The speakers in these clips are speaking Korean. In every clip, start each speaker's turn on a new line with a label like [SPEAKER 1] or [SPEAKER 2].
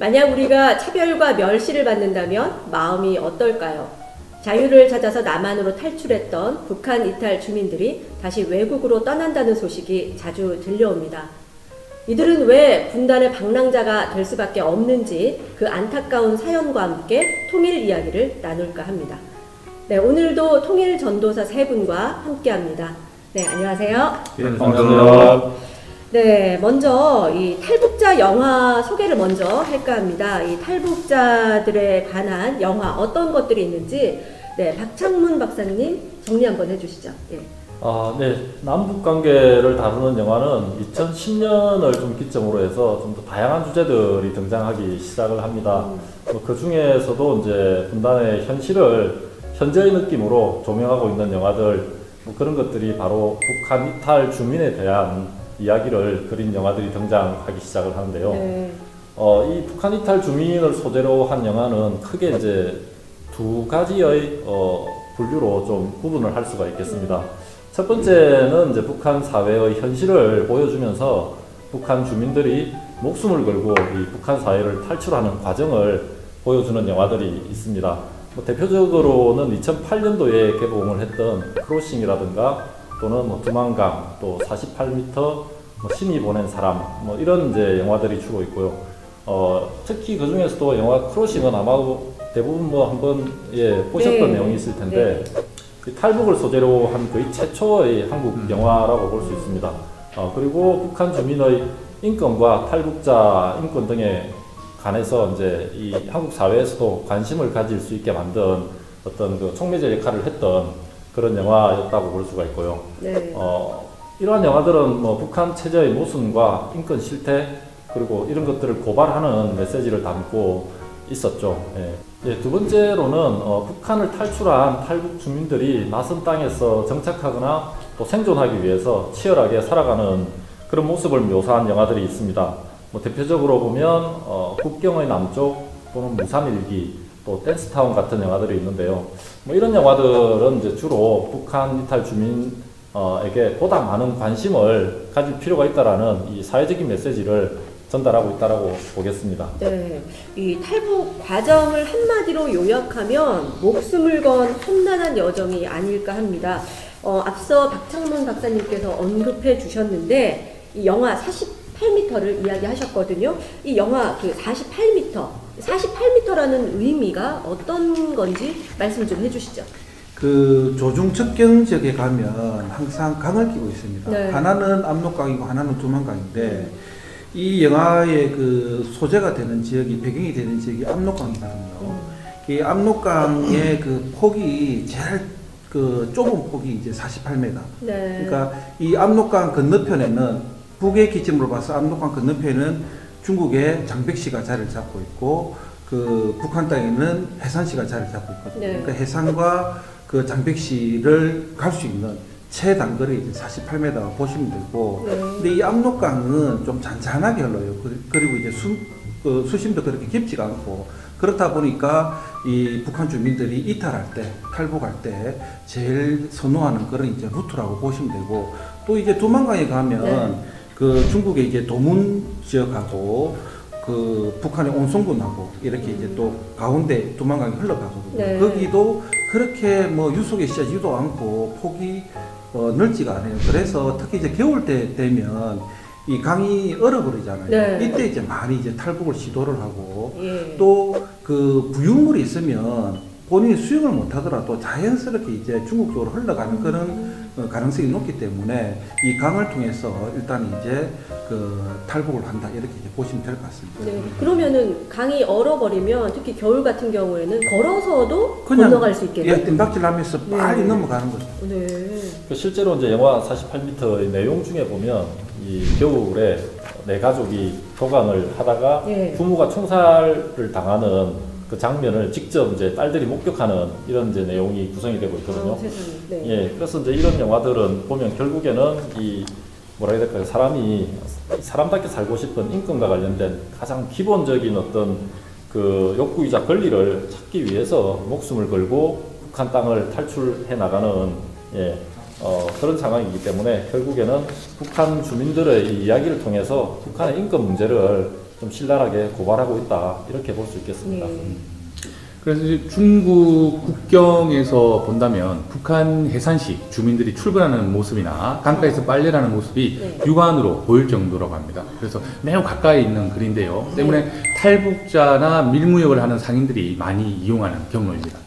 [SPEAKER 1] 만약 우리가 차별과 멸시를 받는다면 마음이 어떨까요? 자유를 찾아서 남한으로 탈출했던 북한 이탈 주민들이 다시 외국으로 떠난다는 소식이 자주 들려옵니다. 이들은 왜 분단의 방랑자가 될 수밖에 없는지 그 안타까운 사연과 함께 통일 이야기를 나눌까 합니다. 네, 오늘도 통일 전도사 세 분과 함께합니다. 네, 안녕하세요.
[SPEAKER 2] 네, 반갑습니다.
[SPEAKER 1] 네, 먼저 이 탈북자 영화 소개를 먼저 할까 합니다. 이 탈북자들에 관한 영화 어떤 것들이 있는지 네, 박창문 박사님 정리 한번 해주시죠. 예.
[SPEAKER 2] 네, 남북 관계를 다루는 영화는 2010년을 좀 기점으로 해서 좀 더 다양한 주제들이 등장하기 시작을 합니다. 그 중에서도 이제 분단의 현실을 현재의 느낌으로 조명하고 있는 영화들, 그런 것들이 바로 북한 이탈 주민에 대한 이야기를 그린 영화들이 등장하기 시작을 하는데요.
[SPEAKER 1] 네.
[SPEAKER 2] 이 북한 이탈 주민을 소재로 한 영화는 크게 이제 두 가지의 분류로 좀 구분을 할 수가 있겠습니다. 첫 번째는 이제 북한 사회의 현실을 보여주면서 북한 주민들이 목숨을 걸고 이 북한 사회를 탈출하는 과정을 보여주는 영화들이 있습니다. 대표적으로는 2008년도에 개봉을 했던 크로싱이라든가 또는 두만강, 또 48m, 신이 보낸 사람, 이런 이제 영화들이 주로 있고요. 특히 그 중에서도 영화 크로싱은 아마 대부분 한번 보셨던 내용이 있을 텐데, 탈북을 소재로 한 거의 최초의 한국 영화라고 볼 수 있습니다. 그리고 북한 주민의 인권과 탈북자 인권 등에 관해서 이제 이 한국 사회에서도 관심을 가질 수 있게 만든 어떤 그 촉매제 역할을 했던 그런 영화였다고 볼 수가 있고요.
[SPEAKER 1] 네.
[SPEAKER 2] 이러한 영화들은 북한 체제의 모순과 인권 실태 그리고 이런 것들을 고발하는 메시지를 담고 있었죠. 두 번째로는 북한을 탈출한 탈북 주민들이 낯선 땅에서 정착하거나 또 생존하기 위해서 치열하게 살아가는 그런 모습을 묘사한 영화들이 있습니다. 대표적으로 보면 국경의 남쪽 또는 무삼일기 또 댄스타운 같은 영화들이 있는데요. 이런 영화들은 이제 주로 북한 이탈 주민에게 보다 많은 관심을 가질 필요가 있다라는 이 사회적인 메시지를 전달하고 있다라고 보겠습니다.
[SPEAKER 1] 네, 이 탈북 과정을 한마디로 요약하면 목숨을 건 험난한 여정이 아닐까 합니다. 앞서 박창문 박사님께서 언급해 주셨는데 이 영화 48m를 이야기하셨거든요. 이 영화 그 48m라는 의미가 어떤 건지 말씀 좀 해주시죠.
[SPEAKER 3] 그 조중 첩경 지역에 가면 항상 강을 끼고 있습니다.
[SPEAKER 1] 네.
[SPEAKER 3] 하나는 압록강이고 하나는 두만강인데 이 영화의 그 소재가 되는 지역이 배경이 되는 지역이 압록강이거든요. 이 압록강의 그 폭이 제일 그 좁은 폭이 이제 48m.
[SPEAKER 1] 네.
[SPEAKER 3] 그러니까 이 압록강 건너편에는 북의 기점으로 봐서 압록강 건너편에는 중국의 장백시가 자리를 잡고 있고 그 북한 땅에는 해산시가 자리를 잡고 있거든요.
[SPEAKER 1] 네.
[SPEAKER 3] 그러니까 해산과 그 장백시를 갈 수 있는 최단거리 이제 48m 보시면 되고,
[SPEAKER 1] 네.
[SPEAKER 3] 근데 이 압록강은 좀 잔잔하게 흘러요. 그리고 이제 수심도 그렇게 깊지가 않고, 그렇다 보니까 이 북한 주민들이 이탈할 때, 탈북할 때 제일 선호하는 그런 이제 루트라고 보시면 되고, 또 이제 두만강에 가면
[SPEAKER 1] 네.
[SPEAKER 3] 그 중국의 이제 도문 지역하고 그 북한의 온성군하고 이렇게 이제 또 가운데 두만강이 흘러가거든요.
[SPEAKER 1] 네.
[SPEAKER 3] 거기도 그렇게 유속에 씌어지도 않고 폭이 넓지가 않아요. 그래서 특히 이제 겨울 때 되면 이 강이 얼어버리잖아요.
[SPEAKER 1] 네.
[SPEAKER 3] 이때 이제 많이 이제 탈북을 시도를 하고,
[SPEAKER 1] 예.
[SPEAKER 3] 또 그 부유물이 있으면 본인이 수영을 못하더라도 자연스럽게 이제 중국 쪽으로 흘러가는 그런 가능성이 높기 때문에 이 강을 통해서 일단 이제 그 탈북을 한다 이렇게 이제 보시면 될 것 같습니다.
[SPEAKER 1] 네. 그러면은 강이 얼어버리면 특히 겨울 같은 경우에는 걸어서도 건너갈 수 있겠네요.
[SPEAKER 3] 예, 뜸박질 하면서 빨리 넘어가는 거죠.
[SPEAKER 1] 네.
[SPEAKER 2] 실제로 이제 영화 48m의 내용 중에 보면 이 겨울에 내 가족이 도강을 하다가
[SPEAKER 1] 예.
[SPEAKER 2] 부모가 총살을 당하는 그 장면을 직접 이제 딸들이 목격하는 이런 이제 내용이 구성이 되고 있거든요.
[SPEAKER 1] 세상에. 네.
[SPEAKER 2] 예, 그래서 이제 이런 영화들은 보면 결국에는 이 뭐라 해야 될까요? 사람이 사람답게 살고 싶은 인권과 관련된 가장 기본적인 어떤 그 욕구이자 권리를 찾기 위해서 목숨을 걸고 북한 땅을 탈출해 나가는 그런 상황이기 때문에 결국에는 북한 주민들의 이 이야기를 통해서 북한의 인권 문제를 좀 신랄하게 고발하고 있다 이렇게 볼 수 있겠습니다.
[SPEAKER 4] 그래서 이제 중국 국경에서 본다면 북한 해산시 주민들이 출근하는 모습이나 강가에서 빨래를 하는 모습이
[SPEAKER 1] 네.
[SPEAKER 4] 육안으로 보일 정도라고 합니다. 그래서 매우 가까이 있는 글인데요. 때문에 탈북자나 밀무역을 하는 상인들이 많이 이용하는 경로입니다.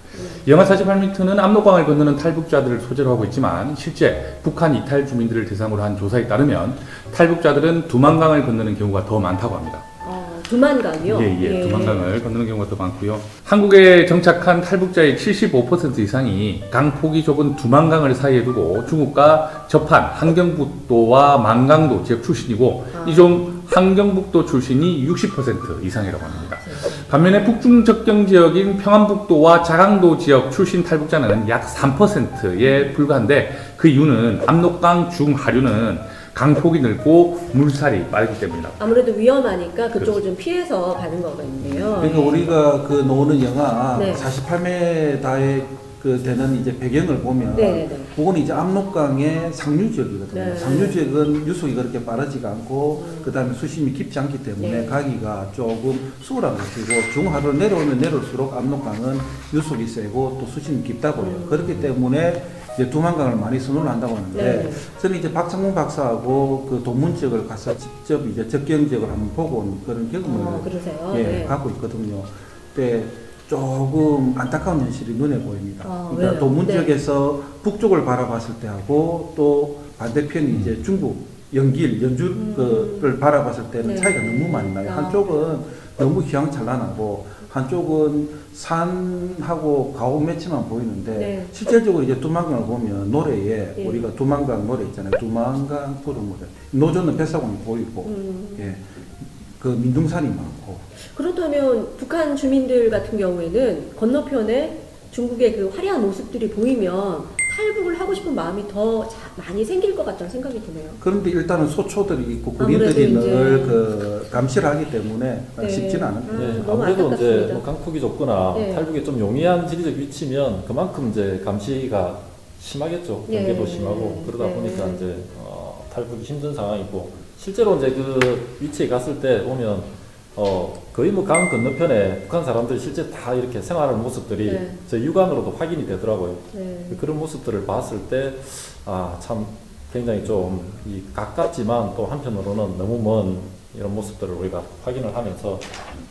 [SPEAKER 4] 영하 48m는 압록강을 건너는 탈북자들을 소재로 하고 있지만 실제 북한 이탈 주민들을 대상으로 한 조사에 따르면 탈북자들은 두만강을 건너는 경우가 더 많다고 합니다.
[SPEAKER 1] 두만강이요?
[SPEAKER 4] 예, 두만강을 건너는 경우가 더 많고요. 한국에 정착한 탈북자의 75% 이상이 강폭이 좁은 두만강을 사이에 두고 중국과 접한 함경북도와 만강도 지역 출신이고 이 중 함경북도 출신이 60% 이상이라고 합니다. 반면에 북중 접경 지역인 평안북도와 자강도 지역 출신 탈북자는 약 3%에 불과한데 그 이유는 압록강 중하류는 강폭이 넓고 물살이 빠르기 때문이다.
[SPEAKER 1] 아무래도 위험하니까 그쪽을
[SPEAKER 4] 그렇죠.
[SPEAKER 1] 좀 피해서 가는 거거든요.
[SPEAKER 3] 그러니까 우리가 그 노는 영하
[SPEAKER 1] 네.
[SPEAKER 3] 48m에 그 되는 이제 배경을 보면
[SPEAKER 1] 네네네.
[SPEAKER 3] 그건 이제 압록강의 상류 지역이거든요.
[SPEAKER 1] 네.
[SPEAKER 3] 상류 지역은 유속이 그렇게 빠르지가 않고 그다음에 수심이 깊지 않기 때문에
[SPEAKER 1] 네.
[SPEAKER 3] 가기가 조금 수월한 것이고 중하로 내려오면 내려올수록 압록강은 유속이 세고 또 수심이 깊다고요. 그렇기 때문에 이제 두만강을 많이 선호를 한다고 하는데
[SPEAKER 1] 네.
[SPEAKER 3] 저는 이제 박창문 박사하고 그 동문 지역을 가서 직접 이제 접경 지역을 한번 보고 온 그런 경험을
[SPEAKER 1] 그러세요?
[SPEAKER 3] 예,
[SPEAKER 1] 네.
[SPEAKER 3] 갖고 있거든요. 근데 조금 안타까운 현실이 눈에 보입니다. 그러니까
[SPEAKER 1] 왜요?
[SPEAKER 3] 동문
[SPEAKER 1] 네.
[SPEAKER 3] 지역에서 북쪽을 바라봤을 때하고 또 반대편이 이제 중국 연길 연주를 바라봤을 때는
[SPEAKER 1] 네.
[SPEAKER 3] 차이가 너무 많이 나요. 한쪽은 너무 휘황찬란하고 한쪽은 산하고 가오매치만 보이는데
[SPEAKER 1] 네.
[SPEAKER 3] 실질적으로 이제 두만강을 보면 노래에
[SPEAKER 1] 예.
[SPEAKER 3] 우리가 두만강 노래 있잖아요. 두만강 푸른 노래. 노조는 뱃사공이 보이고 예. 그 민둥산이 많고
[SPEAKER 1] 그렇다면 북한 주민들 같은 경우에는 건너편에 중국의 그 화려한 모습들이 보이면 탈북을 하고 싶은 마음이 더 많이 생길 것 같다는 생각이 드네요.
[SPEAKER 3] 그런데 일단은 소초들이 있고
[SPEAKER 1] 아무래도
[SPEAKER 3] 군인들이
[SPEAKER 1] 이제-
[SPEAKER 3] 늘 그 감시를 하기 때문에
[SPEAKER 1] 네.
[SPEAKER 3] 쉽지는 않은
[SPEAKER 2] 네,
[SPEAKER 1] 너무
[SPEAKER 2] 아무래도 이제
[SPEAKER 1] 안타깝습니다.
[SPEAKER 2] 뭐 강폭이 좁거나
[SPEAKER 1] 네.
[SPEAKER 2] 탈북에 좀 용이한 지리적 위치면 그만큼 이제 감시가 심하겠죠.
[SPEAKER 1] 예.
[SPEAKER 2] 경계도 심하고 그러다
[SPEAKER 1] 네.
[SPEAKER 2] 보니까 이제 탈북이 힘든 상황이고 실제로 이제 그 위치에 갔을 때 보면 거의 뭐 강 건너편에 북한 사람들이 실제 다 이렇게 생활하는 모습들이
[SPEAKER 1] 네.
[SPEAKER 2] 제 육안으로도 확인이 되더라고요.
[SPEAKER 1] 네.
[SPEAKER 2] 그런 모습들을 봤을 때 참 굉장히 좀 가깝지만 또 한편으로는 너무 먼 이런 모습들을 우리가 확인을 하면서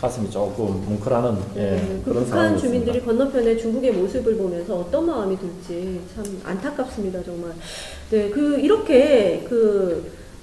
[SPEAKER 2] 가슴이 조금 뭉클하는
[SPEAKER 1] 그
[SPEAKER 2] 그런
[SPEAKER 1] 북한
[SPEAKER 2] 상황이었습니다.
[SPEAKER 1] 주민들이 건너편에 중국의 모습을 보면서 어떤 마음이 들지 참 안타깝습니다, 정말. 네, 이렇게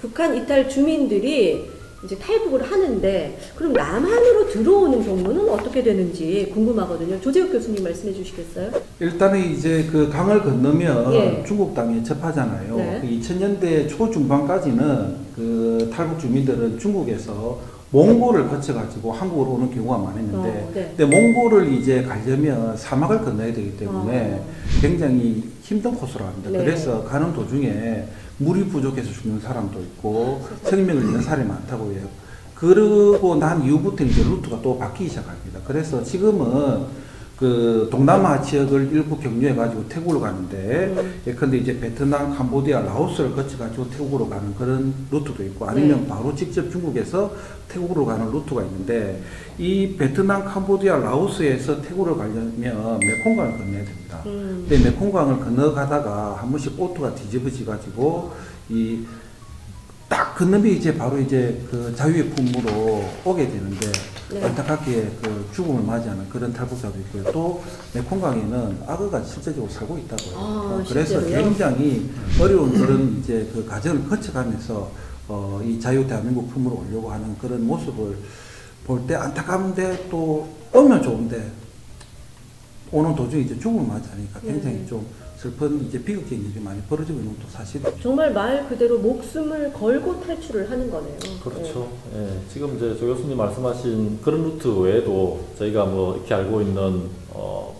[SPEAKER 1] 북한 이탈 주민들이 이제 탈북을 하는데 그럼 남한으로 들어오는 경우는 어떻게 되는지 궁금하거든요. 조재욱 교수님 말씀해 주시겠어요?
[SPEAKER 3] 일단은 이제 그 강을 건너면
[SPEAKER 1] 예.
[SPEAKER 3] 중국 땅에 접하잖아요.
[SPEAKER 1] 네.
[SPEAKER 3] 그 2000년대 초중반까지는 그 탈북 주민들은 중국에서 몽골을 거쳐가지고 한국으로 오는 경우가 많았는데,
[SPEAKER 1] 네.
[SPEAKER 3] 근데 몽골을 이제 가려면 사막을 건너야 되기 때문에 굉장히 힘든 코스로 합니다.
[SPEAKER 1] 네.
[SPEAKER 3] 그래서 가는 도중에 물이 부족해서 죽는 사람도 있고 생명을 잃는 사람이 많다고 해요. 그러고 난 이후부터 이제 루트가 또 바뀌기 시작합니다. 그래서 지금은 그 동남아 지역을 일부 경유해가지고 태국으로 가는데, 예컨대 이제 베트남, 캄보디아, 라오스를 거쳐가지고 태국으로 가는 그런 루트도 있고, 아니면 바로 직접 중국에서 태국으로 가는 루트가 있는데, 이 베트남, 캄보디아, 라오스에서 태국으로 가려면 메콩강을 건너야 됩니다. 근데 메콩강을 건너가다가 한 번씩 보트가 뒤집어지가지고 딱 건너면 이제 바로 이제 그 자유의 품으로 오게 되는데,
[SPEAKER 1] 네.
[SPEAKER 3] 안타깝게 그 죽음을 맞이하는 그런 탈북자도 있고요. 또 메콩강에는 악어가 실제적으로 살고 있다고요. 그래서
[SPEAKER 1] 실제로요?
[SPEAKER 3] 굉장히 어려운 그런 이제 그 과정을 거쳐가면서 이 자유 대한민국 품으로 오려고 하는 그런 모습을 볼 때 안타까운데, 또 오면 좋은데 오는 도중에 이제 죽음을 맞이하니까 굉장히 좀 슬픈 이제 비극적인 일이 많이 벌어지고 있는 것도 사실이죠.
[SPEAKER 1] 정말 말 그대로 목숨을 걸고 탈출을 하는 거네요.
[SPEAKER 2] 그렇죠. 예, 지금 이제 조 교수님 말씀하신 그런 루트 외에도 저희가 뭐 이렇게 알고 있는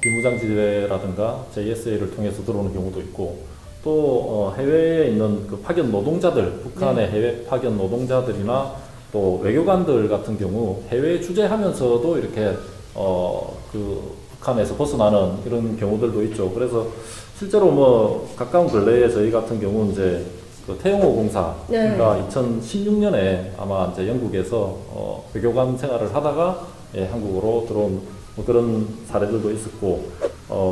[SPEAKER 2] 비무장지대라든가 JSA를 통해서 들어오는 경우도 있고, 또 해외에 있는 그 파견 노동자들, 북한의 해외 파견 노동자들이나 또 외교관들 같은 경우 해외에 주재하면서도 이렇게 그 북한에서 벗어나는 이런 경우들도 있죠. 그래서 실제로 뭐 가까운 근래에 저희 같은 경우는 이제 그 태영호 공사가
[SPEAKER 1] 네.
[SPEAKER 2] 2016년에 아마 이제 영국에서 외교관 생활을 하다가 예, 한국으로 들어온 뭐 그런 사례들도 있었고,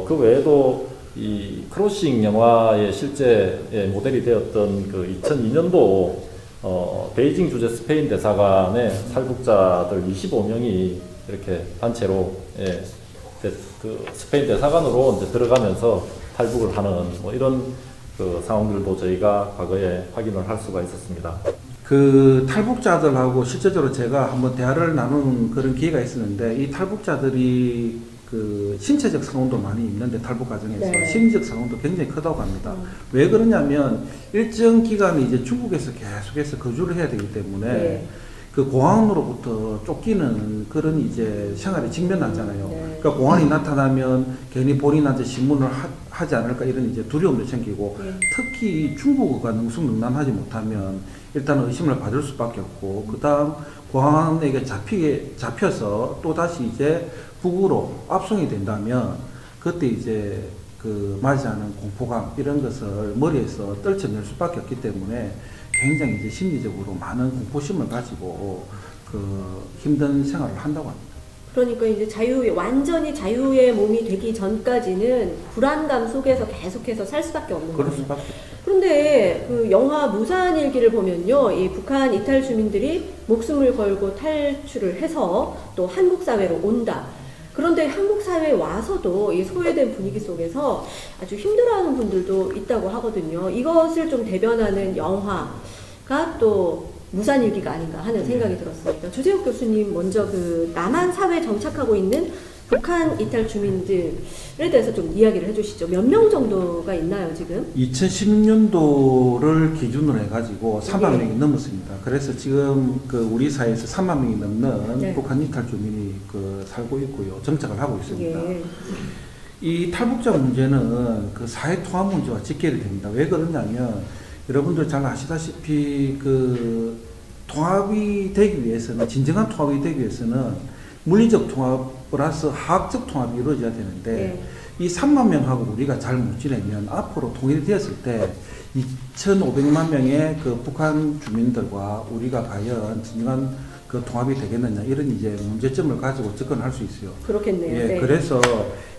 [SPEAKER 2] 그 외에도 이 크로싱 영화의 실제 모델이 되었던 그 2002년도 베이징 주재 스페인 대사관의 탈북자들 25명이 이렇게 단체로 예, 그 스페인 대사관으로 이제 들어가면서 탈북을 하는 뭐 이런 그 상황들도 저희가 과거에 확인을 할 수가 있었습니다.
[SPEAKER 3] 그 탈북자들하고 실제적으로 제가 한번 대화를 나누는 그런 기회가 있었는데, 이 탈북자들이 그 신체적 상흔도 많이 있는데 탈북 과정에서
[SPEAKER 1] 네.
[SPEAKER 3] 심리적 상흔도 굉장히 크다고 합니다. 왜 그러냐면 일정 기간 이제 중국에서 계속해서 거주를 해야 되기 때문에
[SPEAKER 1] 네.
[SPEAKER 3] 그 공안으로부터 쫓기는 그런 이제 생활에 직면하잖아요.
[SPEAKER 1] 네.
[SPEAKER 3] 그러니까 공안이 나타나면 괜히 본인한테 신문을 하지 않을까 이런 이제 두려움도 생기고,
[SPEAKER 1] 네.
[SPEAKER 3] 특히 중국어가 능숙능란하지 못하면 일단 의심을 받을 수밖에 없고, 그 다음 공안에게 잡혀서 또 다시 이제 북으로 압송이 된다면 그때 이제 그 맞이하는 공포감 이런 것을 머리에서 떨쳐낼 수밖에 없기 때문에 굉장히 이제 심리적으로 많은 공포심을 가지고 그 힘든 생활을 한다고 합니다.
[SPEAKER 1] 그러니까 이제 완전히 자유의 몸이 되기 전까지는 불안감 속에서 계속해서 살 수밖에 없는
[SPEAKER 3] 그럴
[SPEAKER 1] 거죠.
[SPEAKER 3] 수밖에 없죠.
[SPEAKER 1] 그런데 그 영화 무산일기를 보면요, 이 북한 이탈 주민들이 목숨을 걸고 탈출을 해서 또 한국 사회로 온다. 그런데 한국 사회에 와서도 이 소외된 분위기 속에서 아주 힘들어하는 분들도 있다고 하거든요. 이것을 좀 대변하는 영화가 또 무산일기가 아닌가 하는 생각이 들었습니다. 주재욱 교수님, 먼저 그 남한 사회에 정착하고 있는 북한 이탈 주민들에 대해서 좀 이야기를 해주시죠. 몇 명 정도가 있나요, 지금?
[SPEAKER 3] 2016년도를 기준으로 해가지고 3만
[SPEAKER 1] 네.
[SPEAKER 3] 명이 넘었습니다. 그래서 지금 그 우리 사회에서 3만 명이 넘는
[SPEAKER 1] 네.
[SPEAKER 3] 북한 이탈 주민이 그 살고 있고요, 정착을 하고 있습니다.
[SPEAKER 1] 예.
[SPEAKER 3] 이 탈북자 문제는 그 사회 통합 문제와 직결이 됩니다. 왜 그러냐면 여러분들 잘 아시다시피 그 통합이 되기 위해서는, 진정한 통합이 되기 위해서는 물리적 통합 플러스 화학적 통합이 이루어져야 되는데,
[SPEAKER 1] 네.
[SPEAKER 3] 이 3만 명하고 우리가 잘 못 지내면 앞으로 통일이 되었을 때 2,500만 명의 그 북한 주민들과 우리가 과연 진정한 그 통합이 되겠느냐, 이런 이제 문제점을 가지고 접근할 수 있어요.
[SPEAKER 1] 그렇겠네요.
[SPEAKER 3] 예,
[SPEAKER 1] 네.
[SPEAKER 3] 그래서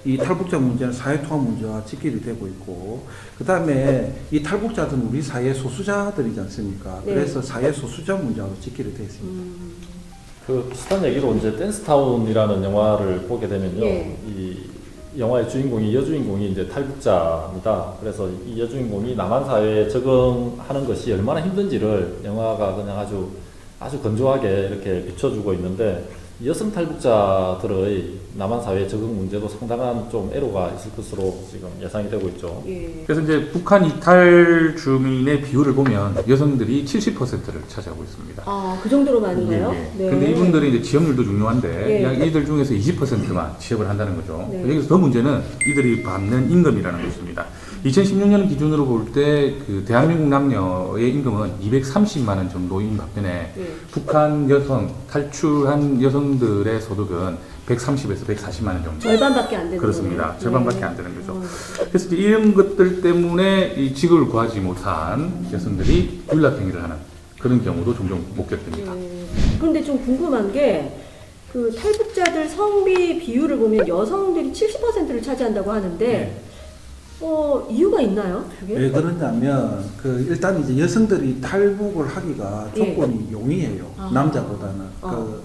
[SPEAKER 3] 이 탈북자 문제는 사회 통합 문제와 직결이 되고 있고, 그 다음에 이 탈북자들은 우리 사회 소수자들이지 않습니까?
[SPEAKER 1] 네.
[SPEAKER 3] 그래서 사회 소수자 문제하고 직결이 되어 있습니다.
[SPEAKER 2] 그 비슷한 얘기로 이제 댄스타운이라는 영화를 보게 되면요,
[SPEAKER 1] 예.
[SPEAKER 2] 이 영화의 주인공이, 여주인공이 이제 탈북자입니다. 그래서 이 여주인공이 남한 사회에 적응하는 것이 얼마나 힘든지를 영화가 그냥 아주 건조하게 이렇게 비춰주고 있는데, 이 여성 탈북자들의 남한 사회 적응 문제도 상당한 좀 애로가 있을 것으로 지금 예상이 되고 있죠.
[SPEAKER 1] 예.
[SPEAKER 4] 그래서 이제 북한 이탈 주민의 비율을 보면 여성들이 70%를 차지하고 있습니다.
[SPEAKER 1] 아, 그 정도로 많은가요?
[SPEAKER 4] 예, 예. 근데 이분들이 이제 취업률도 중요한데,
[SPEAKER 1] 예.
[SPEAKER 4] 약 이들 중에서 20%만 취업을 한다는 거죠.
[SPEAKER 1] 네.
[SPEAKER 4] 여기서 더 문제는 이들이 받는 임금이라는 것입니다. 2016년 기준으로 볼 때 그 대한민국 남녀의 임금은 230만 원 정도인 반면에
[SPEAKER 1] 예.
[SPEAKER 4] 북한 여성, 탈출한 여성들의 소득은 130에서 140만 원 정도.
[SPEAKER 1] 절반밖에 안 되는
[SPEAKER 4] 그렇습니다.
[SPEAKER 1] 거네요.
[SPEAKER 4] 절반밖에
[SPEAKER 1] 네.
[SPEAKER 4] 안 되는 거죠. 그래서 이제 이런 것들 때문에 이 직업을 구하지 못한 여성들이 윤락행위를 하는 그런 경우도 종종 목격됩니다.
[SPEAKER 1] 그런데 좀 궁금한 게, 그 탈북자들 성비 비율을 보면 여성들이 70%를 차지한다고 하는데,
[SPEAKER 4] 네.
[SPEAKER 1] 이유가 있나요? 그게?
[SPEAKER 3] 왜 그러냐면 그 일단 이제 여성들이 탈북을 하기가
[SPEAKER 1] 예.
[SPEAKER 3] 조건이 용이해요.
[SPEAKER 1] 아.
[SPEAKER 3] 남자보다는.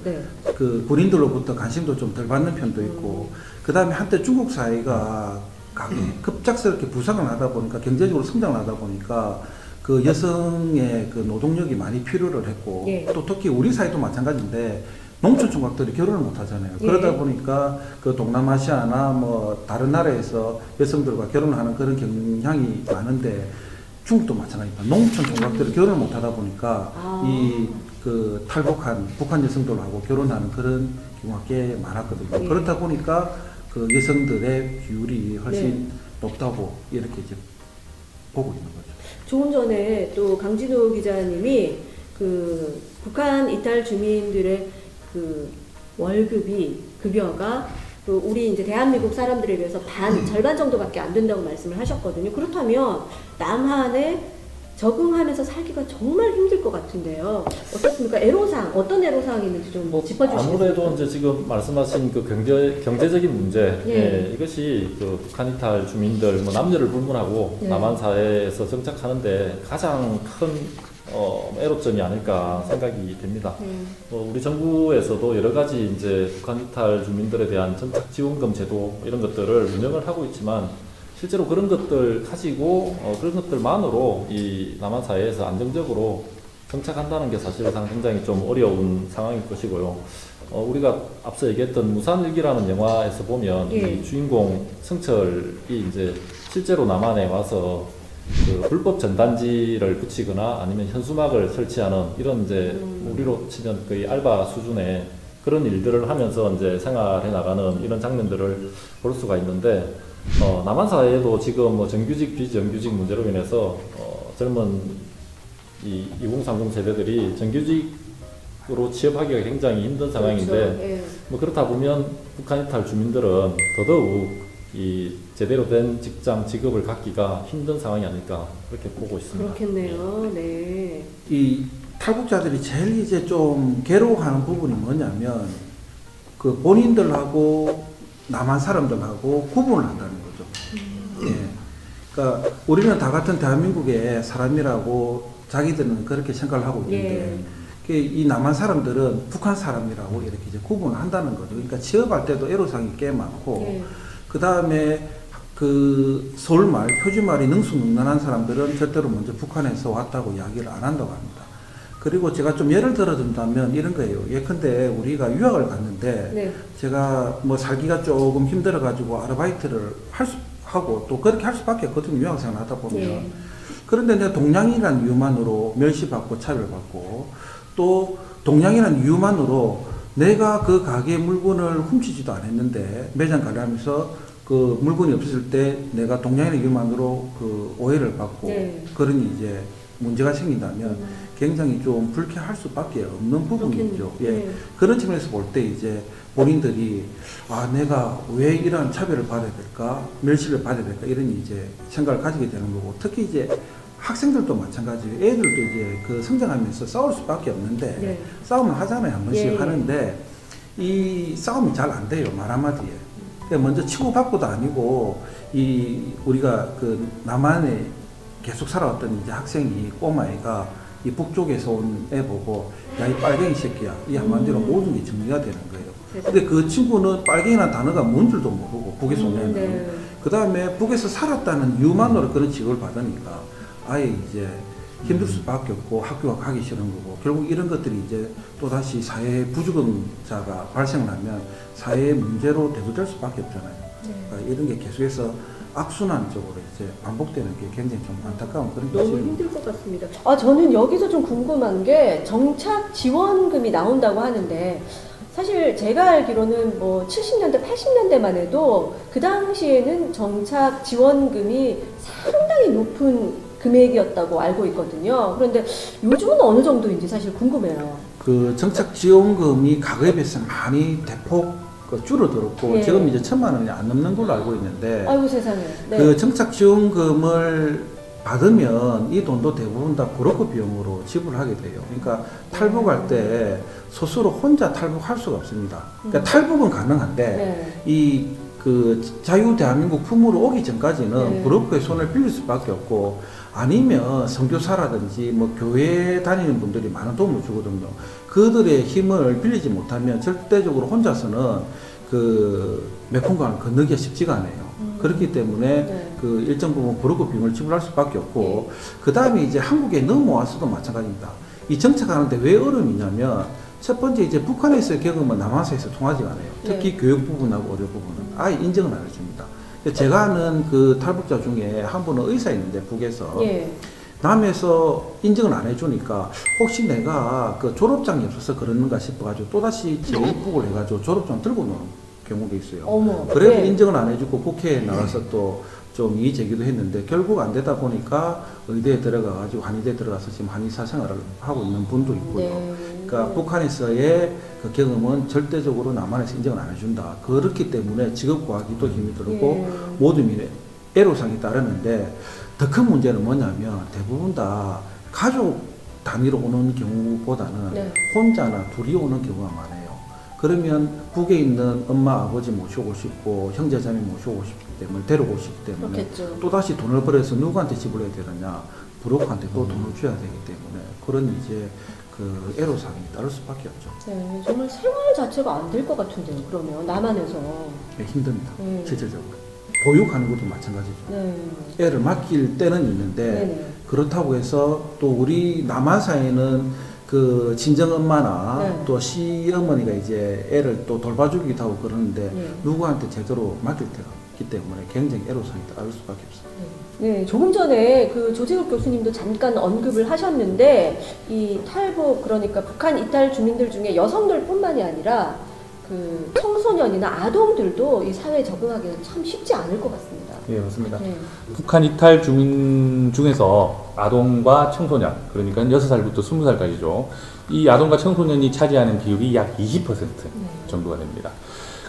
[SPEAKER 1] 네.
[SPEAKER 3] 그 군인들로부터 관심도 좀 덜 받는 편도 있고, 그 다음에 한때 중국 사회가 급작스럽게 부상을 하다 보니까, 경제적으로 성장을 하다 보니까 그 여성의 그 노동력이 많이 필요를 했고,
[SPEAKER 1] 예.
[SPEAKER 3] 또 특히 우리 사회도 마찬가지인데 농촌 총각들이 결혼을 못 하잖아요.
[SPEAKER 1] 예.
[SPEAKER 3] 그러다 보니까 그 동남아시아나 뭐 다른 나라에서 여성들과 결혼하는 그런 경향이 많은데, 중국도 마찬가지입니다. 농촌 총각들이 결혼을 못 하다 보니까 이 그 탈북한 북한 여성들하고 결혼하는 그런 경우가 꽤 많았거든요.
[SPEAKER 1] 예.
[SPEAKER 3] 그렇다 보니까 그 여성들의 비율이 훨씬 높다고 이렇게 이제 보고 있는 거죠.
[SPEAKER 1] 조금 전에 또 강진우 기자님이 그 북한 이탈 주민들의 그 급여가 그 우리 이제 대한민국 사람들에 비해서 절반 정도밖에 안 된다고 말씀을 하셨거든요. 그렇다면 남한의 적응하면서 살기가 정말 힘들 것 같은데요. 어떻습니까? 애로사항, 어떤 애로사항이 있는지 좀 짚어주시겠어요?
[SPEAKER 2] 아무래도 이제 지금 말씀하신 그 경제적인 문제,
[SPEAKER 1] 예.
[SPEAKER 2] 이것이 그 북한 이탈 주민들, 뭐 남녀를 불문하고
[SPEAKER 1] 예.
[SPEAKER 2] 남한 사회에서 정착하는데 가장 큰 애로점이 아닐까 생각이 됩니다. 우리 정부에서도 여러 가지 이제 북한 이탈 주민들에 대한 정착 지원금 제도 이런 것들을 운영을 하고 있지만 실제로 그런 것들 가지고 그런 것들만으로 이 남한 사회에서 안정적으로 정착한다는 게 사실상 굉장히 좀 어려운 상황일 것이고요. 우리가 앞서 얘기했던 무산일기라는 영화에서 보면
[SPEAKER 1] 예.
[SPEAKER 2] 이 주인공 성철이 이제 실제로 남한에 와서 그 불법 전단지를 붙이거나 아니면 현수막을 설치하는 이런 이제 우리로 치면 거의 알바 수준의 그런 일들을 하면서 이제 생활해 나가는 이런 장면들을 볼 수가 있는데 남한 사회에도 지금 뭐 정규직 비정규직 문제로 인해서 젊은 이 2030 세대들이 정규직으로 취업하기가 굉장히 힘든 상황인데
[SPEAKER 1] 그렇죠. 예.
[SPEAKER 2] 뭐 그렇다 보면 북한 이탈 주민들은 더더욱 이 제대로 된 직장 직업을 갖기가 힘든 상황이 아닐까 그렇게 보고 있습니다.
[SPEAKER 1] 그렇겠네요. 네.
[SPEAKER 3] 이 탈북자들이 제일 이제 좀 괴로워하는 부분이 뭐냐면 그 본인들하고 남한 사람들하고 구분을 한다는 거죠. 예. 그러니까 우리는 다 같은 대한민국의 사람이라고 자기들은 그렇게 생각을 하고 있는데 이 남한 사람들은 북한 사람이라고 이렇게 이제 구분을 한다는 거죠. 그러니까 취업할 때도 애로사항이 꽤 많고 그 다음에 그 서울말, 표준말이 능수능란한 사람들은 절대로 먼저 북한에서 왔다고 이야기를 안 한다고 합니다. 그리고 제가 좀 예를 들어준다면 이런 거예요. 예컨대 우리가 유학을 갔는데 제가 뭐 살기가 조금 힘들어가지고 아르바이트를 하고 또 그렇게 할 수밖에 없거든요. 유학생활 하다 보면. 그런데 내가 동양이라는 이유만으로 멸시받고 차별받고 또 동양이라는 이유만으로 내가 그 가게 물건을 훔치지도 않았는데 매장 관리하면서 그 물건이 없었을 때 내가 동양이라는 이유만으로 그 오해를 받고 그러니 이제 문제가 생긴다면 굉장히 좀 불쾌할 수밖에 없는 부분이죠. 예. 그런 측면에서 볼 때 이제 본인들이 내가 왜 이런 차별을 받아야 될까, 멸시를 받아야 될까 이런 이제 생각을 가지게 되는 거고 특히 이제 학생들도 마찬가지예요. 애들도 이제 그 성장하면서 싸울 수밖에 없는데 싸움을 하잖아요. 한 번씩 하는데 이 싸움이 잘 안 돼요. 말 한마디에. 먼저 치고받고도 아니고 이 우리가 그 남한에 계속 살아왔던 이제 학생이 꼬마애가 이 북쪽에서 온 애 보고 야 이 빨갱이 새끼야 이 한마디로 모든 게 정리가 되는 거예요. 근데 그 친구는 빨갱이라는 단어가 뭔 줄도 모르고 북에서 온 애는 그 다음에 북에서 살았다는 이유만으로 그런 취급을 받으니까 아예 이제 힘들 수밖에 없고 학교가 가기 싫은 거고 결국 이런 것들이 이제 또다시 사회 부적응자가 발생하면 사회의 문제로 대두될 수밖에 없잖아요. 그러니까 이런 게 계속해서 악순환적으로 이제 반복되는 게 굉장히 좀 안타까운 그런
[SPEAKER 1] 너무
[SPEAKER 3] 것이에요.
[SPEAKER 1] 힘들 것 같습니다. 저는 여기서 좀 궁금한 게 정착 지원금이 나온다고 하는데 사실 제가 알기로는 뭐 70년대, 80년대만 해도 그 당시에는 정착 지원금이 상당히 높은 금액이었다고 알고 있거든요. 그런데 요즘은 어느 정도인지 사실 궁금해요.
[SPEAKER 3] 그 정착 지원금이 과거에 비해서 많이 대폭 줄어들었고 지금 이제 1,000만 원이 안 넘는 걸로 알고 있는데
[SPEAKER 1] 아이고 세상에.
[SPEAKER 3] 그 정착 지원금을 받으면 이 돈도 대부분 다 브로커 비용으로 지불하게 돼요. 그러니까 탈북할 때 스스로 혼자 탈북할 수가 없습니다. 그러니까 탈북은 가능한데 이 그 자유 대한민국 품으로 오기 전까지는 브로커의 손을 빌릴 수밖에 없고 아니면 선교사라든지 뭐 교회 다니는 분들이 많은 도움을 주거든요. 그들의 힘을 빌리지 못하면 절대적으로 혼자서는 그 메콩강을 건너기가 쉽지가 않아요. 그렇기 때문에 그 일정 부분 브로커 비용을 지불할 수밖에 없고 그 다음에 이제 한국에 넘어와서도 마찬가지입니다. 이 정착하는데 왜 어려움이냐면 첫 번째 이제 북한에서의 경험은 남한에서 통하지 않아요. 특히 교육 부분하고 의료 부분은 아예 인정을 안 해줍니다. 제가 아는 그 탈북자 중에 한 분은 의사였는데 북에서 남에서 인정을 안 해주니까 혹시 내가 그 졸업장이 없어서 그러는가 싶어가지고 또다시 재입국을 해가지고 졸업장 들고 노는 경우도 있어요. 그래도 인정을 안 해주고 국회에 나가서 또 좀 이의 제기도 했는데 결국 안 되다 보니까 의대에 들어가가지고 한의대에 들어가서 지금 한의사 생활을 하고 있는 분도 있고요. 그러니까 북한에서의 그 경험은 절대적으로 남한에서 인정을 안 해준다. 그렇기 때문에 직업 구하기도 힘이 들고 모든 일에 애로사항이 따르는데 더 큰 문제는 뭐냐면 대부분 다 가족 단위로 오는 경우보다는
[SPEAKER 1] 네.
[SPEAKER 3] 혼자나 둘이 오는 경우가 많아요. 그러면 북에 있는 엄마 아버지 모시고 싶고 형제자매 모시고 싶기 때문에 데리고 싶기 때문에
[SPEAKER 1] 그렇겠죠.
[SPEAKER 3] 또 다시 돈을 벌어서 누구한테 지불해야 되느냐, 부록한테 또 돈을 줘야 되기 때문에 그런 이제 그 애로사항이 따를 수밖에 없죠.
[SPEAKER 1] 네, 정말 생활 자체가 안 될 것 같은데요. 그러면 남한에서.
[SPEAKER 3] 네, 힘듭니다. 실질적으로 보육하는 것도 마찬가지죠.
[SPEAKER 1] 네.
[SPEAKER 3] 애를 맡길 때는 있는데
[SPEAKER 1] 네네.
[SPEAKER 3] 그렇다고 해서 또 우리 남한 사회는 그 친정 엄마나
[SPEAKER 1] 네.
[SPEAKER 3] 또 시어머니가 이제 애를 또 돌봐주기도 하고 그러는데
[SPEAKER 1] 네.
[SPEAKER 3] 누구한테 제대로 맡길 때가 없기 때문에 굉장히 애로사항이 따를 수밖에 없어요.
[SPEAKER 1] 네, 조금 전에 그 조재욱 교수님도 잠깐 언급을 하셨는데 이 탈북 그러니까 북한 이탈 주민들 중에 여성들뿐만이 아니라 그 청소년이나 아동들도 이 사회에 적응하기는 참 쉽지 않을 것 같습니다.
[SPEAKER 4] 예, 맞습니다.
[SPEAKER 1] 네.
[SPEAKER 4] 북한 이탈 주민 중에서 아동과 청소년, 그러니까 6살부터 20살까지죠. 이 아동과 청소년이 차지하는 비율이 약 20% 정도가 됩니다.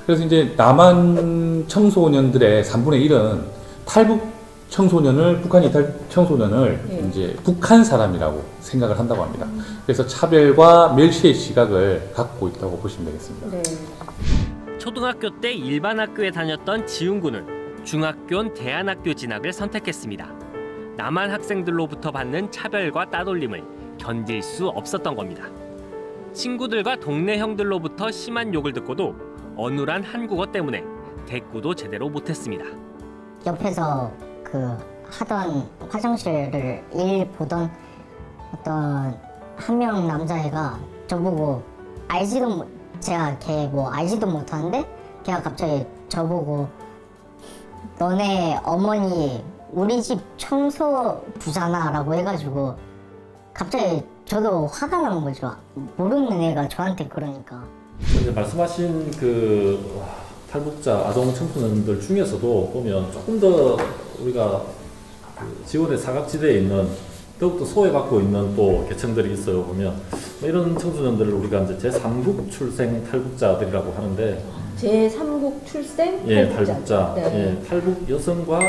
[SPEAKER 4] 그래서 이제 남한 청소년들의 3분의 1은 탈북 청소년을, 북한 이탈 청소년을
[SPEAKER 1] 네.
[SPEAKER 4] 이제 북한 사람이라고 생각을 한다고 합니다. 그래서 차별과 멸시의 시각을 갖고 있다고 보시면 되겠습니다.
[SPEAKER 1] 네.
[SPEAKER 5] 초등학교 때 일반 학교에 다녔던 지훈 군은 중학교는 대안학교 진학을 선택했습니다. 남한 학생들로부터 받는 차별과 따돌림을 견딜 수 없었던 겁니다. 친구들과 동네 형들로부터 심한 욕을 듣고도 어눌한 한국어 때문에 대꾸도 제대로 못했습니다.
[SPEAKER 6] 옆에서 그 하던 화장실을 일 보던 어떤 한 명 남자애가 저보고 제가 걔 뭐 알지도 못하는데 걔가 갑자기 저보고 너네 어머니 우리 집 청소부잖아 라고 해가지고 갑자기 저도 화가 난 거죠. 모르는 애가 저한테 그러니까.
[SPEAKER 2] 이제 말씀하신 그 탈북자 아동 청소년들 중에서도 보면 조금 더 우리가 그 지원의 사각지대에 있는 더욱더 소외받고 있는 또 계층들이 있어요. 보면 뭐 이런 청소년들을 우리가 이제 제3국 출생 탈북자들이라고 하는데
[SPEAKER 1] 제3국 출생
[SPEAKER 2] 예,
[SPEAKER 1] 탈북자.
[SPEAKER 2] 탈북자,
[SPEAKER 1] 네.
[SPEAKER 2] 예, 탈북 여성과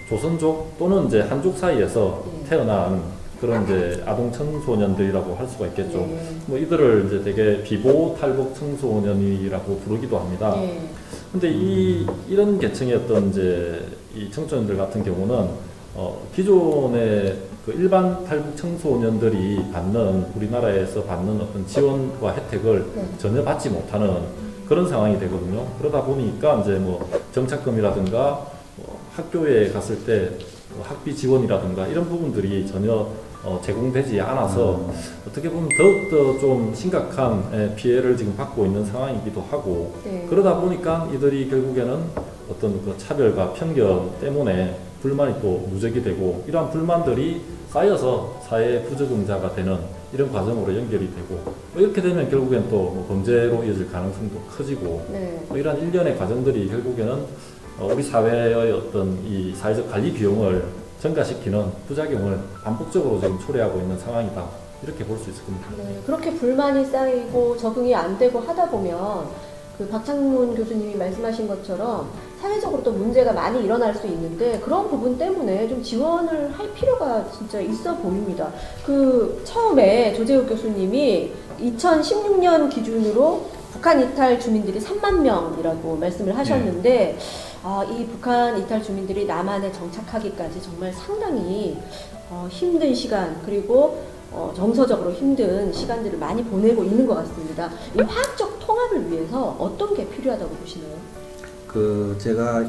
[SPEAKER 2] 조선족 또는 이제 한족 사이에서 태어난 그런 이제 아동 청소년들이라고 할 수가 있겠죠.
[SPEAKER 1] 네.
[SPEAKER 2] 뭐 이들을 이제 되게 비보 탈북 청소년이라고 부르기도 합니다.
[SPEAKER 1] 네.
[SPEAKER 2] 근데 이런 계층의 어떤 이제 이 청소년들 같은 경우는 기존의 그 일반 탈북 청소년들이 받는 우리나라에서 받는 어떤 지원과 혜택을
[SPEAKER 1] 네.
[SPEAKER 2] 전혀 받지 못하는 그런 상황이 되거든요. 그러다 보니까 이제 뭐 정착금이라든가 학교에 갔을 때 학비 지원이라든가 이런 부분들이 전혀 제공되지 않아서 어떻게 보면 더욱더 좀 심각한 피해를 지금 받고 있는 상황이기도 하고
[SPEAKER 1] 네.
[SPEAKER 2] 그러다 보니까 이들이 결국에는 어떤 그 차별과 편견 때문에 불만이 또 누적이 되고 이러한 불만들이 쌓여서 사회 부적응자가 되는 이런 과정으로 연결이 되고 뭐 이렇게 되면 결국엔 또뭐 범죄로 이어질 가능성도 커지고
[SPEAKER 1] 네.
[SPEAKER 2] 뭐 이러한 일련의 과정들이 결국에는 우리 사회의 어떤 이 사회적 관리 비용을 증가시키는 부작용을 반복적으로 지금 초래하고 있는 상황이다. 이렇게 볼 수 있을 겁니다.
[SPEAKER 1] 네, 그렇게 불만이 쌓이고 적응이 안 되고 하다 보면 그 박창문 교수님이 말씀하신 것처럼 사회적으로 또 문제가 많이 일어날 수 있는데 그런 부분 때문에 좀 지원을 할 필요가 진짜 있어 보입니다. 그 처음에 조재욱 교수님이 2016년 기준으로 북한 이탈 주민들이 3만 명이라고 말씀을 하셨는데 이 북한 이탈 주민들이 남한에 정착하기까지 정말 상당히 힘든 시간 그리고 정서적으로 힘든 시간들을 많이 보내고 있는 것 같습니다. 이 화학적 통합을 위해서 어떤 게 필요하다고 보시나요?
[SPEAKER 3] 그 제가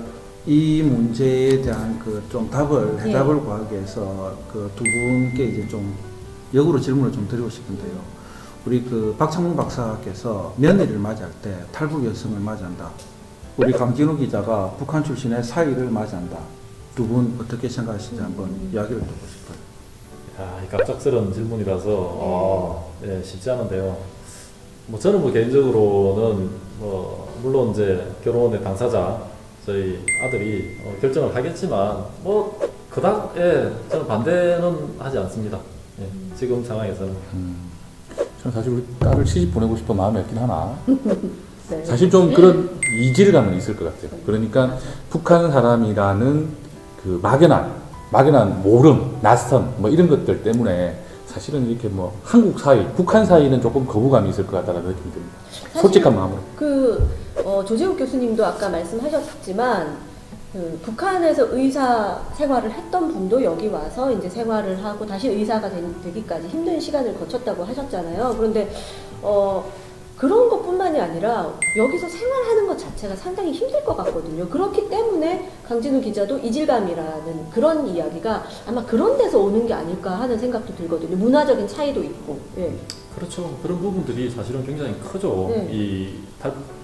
[SPEAKER 3] 이 문제에 대한 그 좀 해답을 구하기 위해서 그 두 분께 이제 좀 역으로 질문을 좀 드리고 싶은데요. 우리 그 박창문 박사께서 며느리를 맞이할 때 탈북 여성을 맞이한다. 우리 강진호 기자가 북한 출신의 사위를 맞이한다. 두 분 어떻게 생각하시는지 한번 이야기를 듣고 싶어요.
[SPEAKER 2] 이 갑작스러운 질문이라서 예, 쉽지 않은데요. 뭐 저는 뭐 개인적으로는 물론 이제 결혼의 당사자 저희 아들이 결정을 하겠지만 뭐 그닥 저는 반대는 하지 않습니다. 예, 지금 상황에서는.
[SPEAKER 4] 저는 사실 우리 딸을 시집 보내고 싶어 마음이 없긴 하나.
[SPEAKER 1] 네.
[SPEAKER 4] 사실 좀 그런 이질감은 있을 것 같아요. 그러니까 북한 사람이라는 그 막연한 막연한 모름, 낯선 뭐 이런 것들 때문에 사실은 이렇게 뭐 한국 사회, 북한 사이는 조금 거부감이 있을 것 같다는 느낌이 듭니다. 솔직한 마음으로.
[SPEAKER 1] 조재욱 교수님도 아까 말씀하셨지만 북한에서 의사 생활을 했던 분도 여기 와서 이제 생활을 하고 다시 의사가 되기까지 힘든 시간을 거쳤다고 하셨잖아요. 그런데 그런 것뿐만이 아니라 여기서 생활하는 것 자체가 상당히 힘들 것 같거든요. 그렇기 때문에 강진우 기자도 이질감이라는 그런 이야기가 아마 그런 데서 오는 게 아닐까 하는 생각도 들거든요. 문화적인 차이도 있고. 예.
[SPEAKER 2] 그렇죠. 그런 부분들이 사실은 굉장히 크죠.
[SPEAKER 1] 네.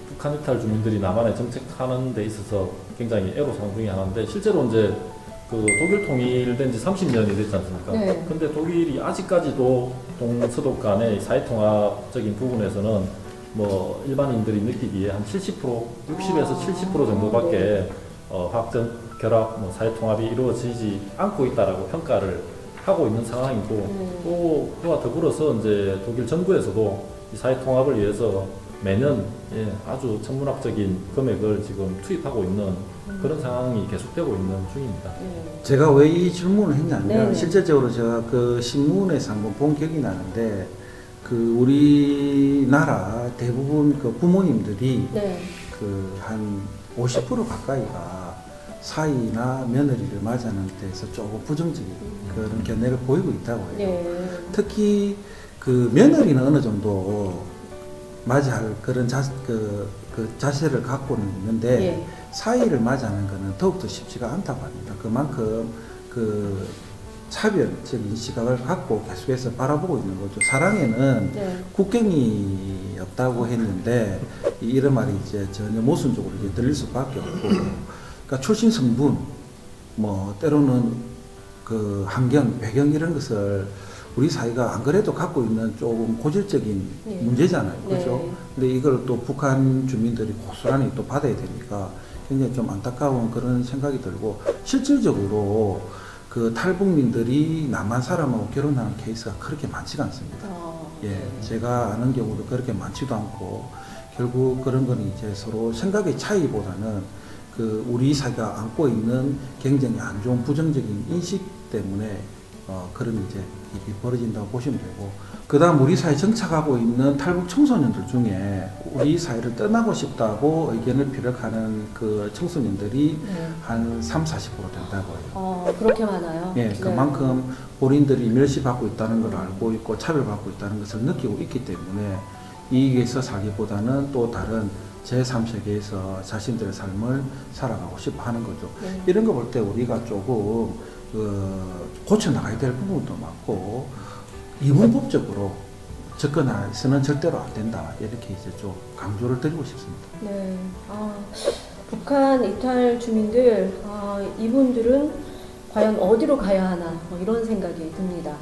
[SPEAKER 2] 북한 이탈 주민들이 남한에 정착하는 데 있어서 굉장히 애로사항 중에 하나인데, 실제로 이제 그 독일 통일된 지 30년이 됐지 않습니까?
[SPEAKER 1] 네.
[SPEAKER 2] 근데 독일이 아직까지도 동서독 간의 사회통합적인 부분에서는 뭐 일반인들이 느끼기에 한 70%, 60에서 70% 정도밖에
[SPEAKER 1] 네.
[SPEAKER 2] 확정, 결합, 뭐 사회통합이 이루어지지 않고 있다라고 평가를 하고 있는 상황이고, 또 그와 더불어서 이제 독일 정부에서도 이 사회통합을 위해서 매년 아주 천문학적인 금액을 지금 투입하고 있는 그런 상황이 계속되고 있는 중입니다.
[SPEAKER 3] 제가 왜 이 질문을 했냐면
[SPEAKER 1] 네네.
[SPEAKER 3] 실질적으로 제가 그 신문에서 한번 본 기억이 나는데, 그 우리나라 대부분 그 부모님들이
[SPEAKER 1] 네.
[SPEAKER 3] 그 한 50% 가까이가 사위나 며느리를 맞이하는 데서 조금 부정적인 그런 견해를 보이고 있다고 해요.
[SPEAKER 1] 네.
[SPEAKER 3] 특히 그 며느리는 어느 정도 맞이할 그런 자세를 갖고는 있는데,
[SPEAKER 1] 예.
[SPEAKER 3] 사위를 맞이하는 것은 더욱더 쉽지가 않다고 합니다. 그만큼 그 차별적인 시각을 갖고 계속해서 바라보고 있는 거죠. 사랑에는
[SPEAKER 1] 네.
[SPEAKER 3] 국경이 없다고 했는데, 이런 말이 이제 전혀 모순적으로 이제 들릴 수밖에 없고, 그러니까 출신 성분, 뭐 때로는 그 환경, 배경 이런 것을 우리 사회가 안 그래도 갖고 있는 조금 고질적인
[SPEAKER 1] 네.
[SPEAKER 3] 문제잖아요. 그렇죠?
[SPEAKER 1] 네.
[SPEAKER 3] 근데 이걸 또 북한 주민들이 고스란히 또 받아야 되니까 굉장히 좀 안타까운 그런 생각이 들고, 실질적으로 그 탈북민들이 남한 사람하고 결혼하는 케이스가 그렇게 많지가 않습니다. 예, 제가 아는 경우도 그렇게 많지도 않고, 결국 그런 거는 이제 서로 생각의 차이보다는 그 우리 사회가 안고 있는 굉장히 안 좋은 부정적인 인식 때문에 그런 이제 일이 벌어진다고 보시면 되고, 그 다음 우리 사회에 정착하고 있는 탈북 청소년들 중에 우리 사회를 떠나고 싶다고 의견을 피력하는 그 청소년들이 한 3, 40% 된다고 해요.
[SPEAKER 1] 그렇게 많아요?
[SPEAKER 3] 예,
[SPEAKER 1] 네.
[SPEAKER 3] 그만큼 본인들이 멸시받고 있다는 걸 알고 있고 차별받고 있다는 것을 느끼고 있기 때문에 이익에서 살기보다는 또 다른 제3세계에서 자신들의 삶을 살아가고 싶어 하는 거죠.
[SPEAKER 1] 네.
[SPEAKER 3] 이런 거 볼 때 우리가 조금 고쳐나가야 될 부분도 많고, 이분법적으로 접근해서는 절대로 안 된다, 이렇게 이제 좀 강조를 드리고 싶습니다.
[SPEAKER 1] 네. 북한 이탈 주민들, 이분들은 과연 어디로 가야 하나, 이런 생각이 듭니다.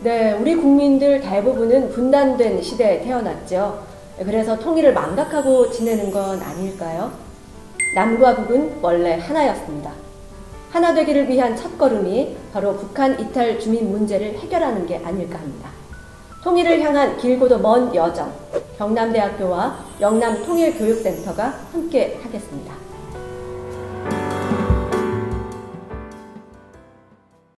[SPEAKER 1] 네, 우리 국민들 대부분은 분단된 시대에 태어났죠. 그래서 통일을 망각하고 지내는 건 아닐까요? 남과 북은 원래 하나였습니다. 하나 되기를 위한 첫걸음이 바로 북한 이탈 주민 문제를 해결하는 게 아닐까 합니다. 통일을 향한 길고도 먼 여정, 경남대학교와 영남통일교육센터가 함께 하겠습니다.